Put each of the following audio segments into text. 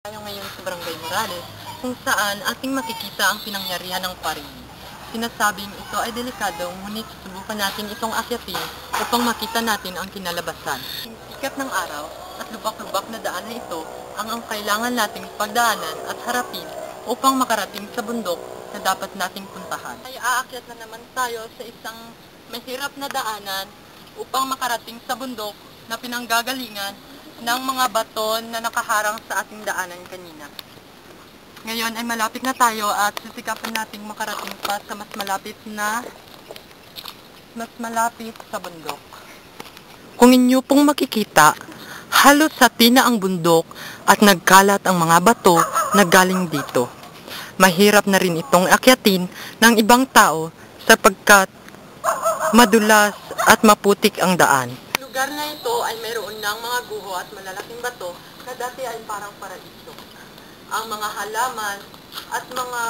Tayo ngayon sa Barangay Morales, kung saan ating makikita ang pinangyarihan ng pari. Sinasabing ito ay delikado, ngunit subukan natin itong akyatin upang makita natin ang kinalabasan. Sikat ng araw at lubak-lubak na daan na ito ang kailangan nating pagdaanan at harapin upang makarating sa bundok na dapat nating puntahan. Ay aakyat na naman tayo sa isang mahirap na daanan upang makarating sa bundok na pinanggagalingan ng mga baton na nakaharang sa ating daanan kanina. Ngayon ay malapit na tayo at sisikapan nating makarating pa sa mas malapit sa bundok. Kung inyo pong makikita, halos hati na ang bundok at nagkalat ang mga bato na galing dito. Mahirap na rin itong akyatin ng ibang tao sapagkat madulas at maputik ang daan. Lugar na ito ay mayroon ng mga guho at malalaking bato na dati ay parang paraiso. Ang mga halaman at mga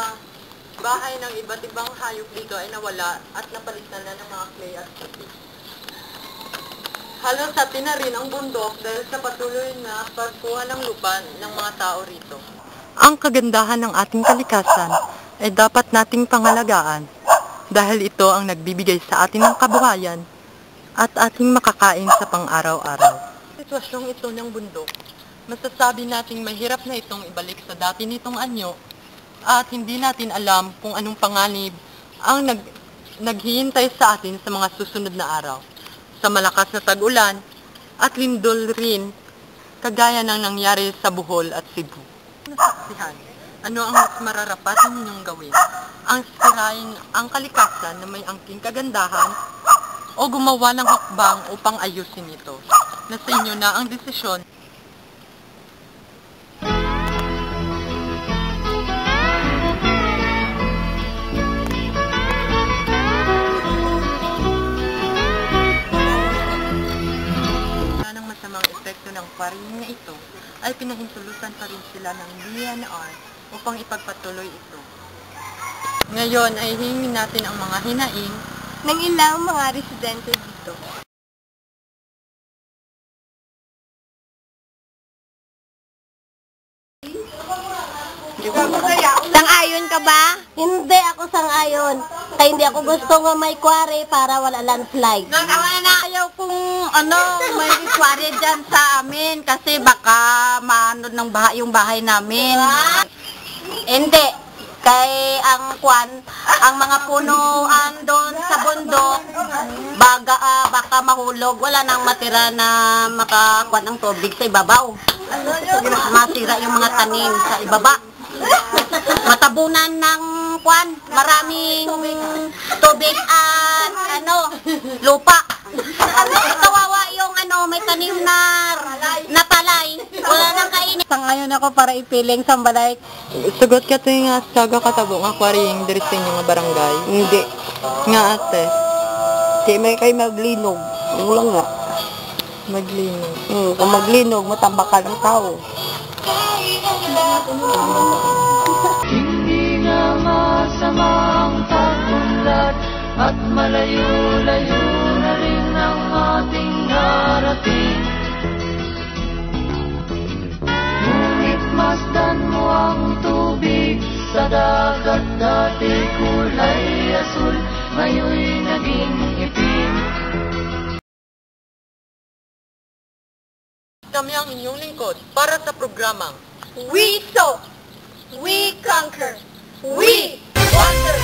bahay ng iba't ibang hayop dito ay nawala at napalitan na ng mga clay at putik. Halos hati na rin ang bundok dahil sa patuloy na pagkuha ng lupa ng mga tao rito. Ang kagandahan ng ating kalikasan ay dapat nating pangalagaan dahil ito ang nagbibigay sa atin ng kabuhayan at ating makakain sa pang-araw-araw. Sitwasyong ito ng bundok, masasabi nating mahirap na itong ibalik sa dati nitong anyo at hindi natin alam kung anong panganib ang naghihintay sa atin sa mga susunod na araw. Sa malakas na tag-ulan at lindol rin, kagaya ng nangyari sa Bohol at Cebu. Nasaksihan, ano ang mas mararapat ninyong gawin? Ang sirain ang kalikasan na may angking kagandahan o gumawa ng hakbang upang ayusin ito. Nasa inyo na ang desisyon. Wala ng masamang epekto ng paring na ito ay pinahintulutan pa rin sila ng DNR upang ipagpatuloy ito. Ngayon ay hingin natin ang mga hinaing ng ilang mga residente dito. Sang-ayon ka ba? Hindi ako sang-ayon. Kaya hindi ako gusto nga may quarry para wala landslide. Ayaw kung may quarry dyan sa amin kasi baka maano ng yung bahay namin. Hindi. Kay ang mga punuan doon sa bundok, baka mahulog, wala nang matira na makakuan ng tubig sa ibabaw. Masira yung mga tanim sa ibaba. Matabunan ng maraming tubig at lupa. Kawawa yung may tanim na palay. Wala nang kainin. Sangayon ako para ipiling sa balay. Sugot ka ito nga saga katabo nga kwaring diri sa inyo nga barangay. Hindi. Nga ate. Di may kay maglinog. Yung lang nga. Maglinog. Kung maglinog, matambakal ang tao. Hindi nga masama ang pag-unlad at malayo-layo na rin ang ating narating. Ngunit masdan mo ang tubig sa dagat, dati kulay asul, ngayon'y naging itim. Kami ang inyong lingkod para sa programang We sow, we conquer, we wonder.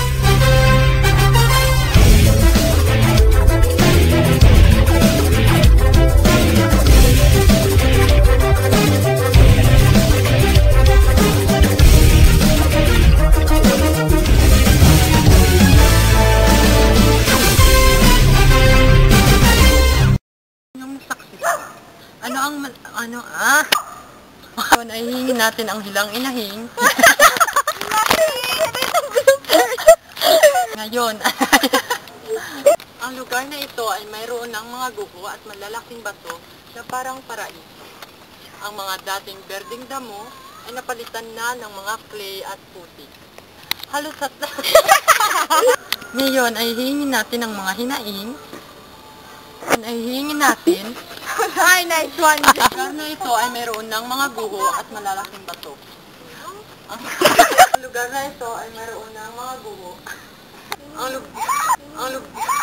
Ngayon ay hingin natin ang hilang inahing. Ngayon, ang lugar na ito ay mayroon ng mga guho at malalaking bato na parang paraiso. Ang mga dating berdeng damo ay napalitan na ng mga clay at putik. Halos at Ngayon ay hingin natin ang mga hinaing. Ay hingin natin Ay, nice one. Ang lugar na ito ay mayroon ng mga guho at malalaking bato. Ang lugar na ito ay mayroon ng mga guho. Ang lugar